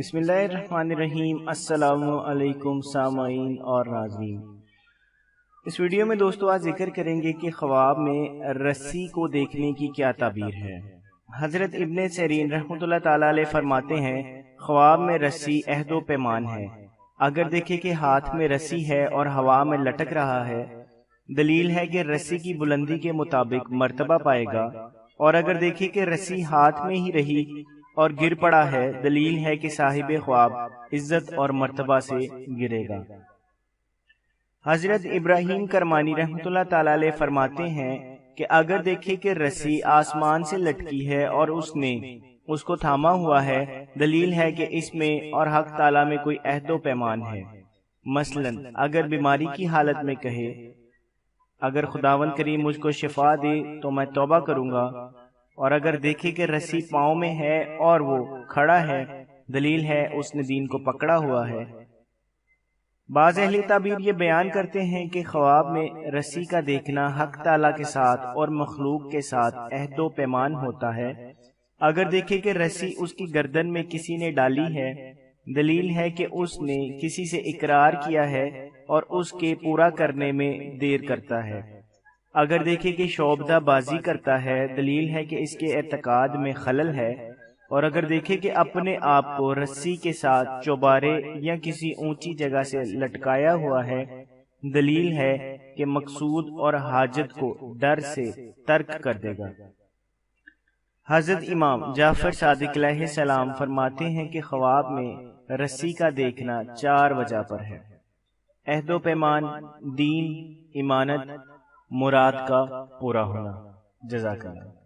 بسم اللہ الرحمن الرحیم۔ السلام علیکم سامعین اور ناظرین، اس ویڈیو میں دوستو آج ذکر کریں گے کہ خواب میں رسی کو دیکھنے کی کیا تعبیر ہے۔ حضرت ابن سیرین رحمۃ اللہ تعالی علیہ فرماتے ہیں، خواب میں رسی عہد و پیمان ہے۔ اگر دیکھے کہ ہاتھ میں رسی ہے اور ہوا میں لٹک رہا ہے، دلیل ہے کہ رسی کی بلندی کے مطابق مرتبہ پائے گا، اور اگر دیکھے کہ رسی ہاتھ میں ہی رہی اور گر پڑا ہے، دلیل ہے کہ صاحب خواب عزت اور مرتبہ سے گرے گا۔ حضرت ابراہیم کرمانی رحمۃ اللہ تعالی علیہ فرماتے ہیں کہ اگر دیکھے کہ رسی آسمان سے لٹکی ہے اور اس نے اس کو تھاما ہوا ہے، دلیل ہے کہ اس میں اور حق تعالی میں کوئی عہد و پیمان ہے۔ مثلا اگر بیماری کی حالت میں کہے، اگر خداوند کریم مجھ کو شفا دے تو میں توبہ کروں گا، اور اگر دیکھے کہ رسی پاؤں میں ہے اور وہ کھڑا ہے، دلیل ہے اس نے دین کو پکڑا ہوا ہے۔ بعض اہل تعبیر یہ بیان کرتے ہیں کہ خواب میں رسی کا دیکھنا حق تعالیٰ کے ساتھ اور مخلوق کے ساتھ عہد و پیمان ہوتا ہے۔ اگر دیکھے کہ رسی اس کی گردن میں کسی نے ڈالی ہے، دلیل ہے کہ اس نے کسی سے اقرار کیا ہے اور اس کے پورا کرنے میں دیر کرتا ہے۔ اگر دیکھے کہ شعبدہ بازی کرتا ہے، دلیل ہے کہ اس کے اعتقاد میں خلل ہے، اور اگر دیکھے کہ اپنے آپ کو رسی کے ساتھ چوبارے یا کسی اونچی جگہ سے لٹکایا ہوا ہے، دلیل ہے کہ مقصود اور حاجت کو ڈر سے ترک کر دے گا۔ حضرت امام جعفر صادق علیہ السلام فرماتے ہیں کہ خواب میں رسی کا دیکھنا 4 وجہ پر ہے: عہد و پیمان، دین، امانت، مراد کا پورا ہونا۔ جزاک اللہ۔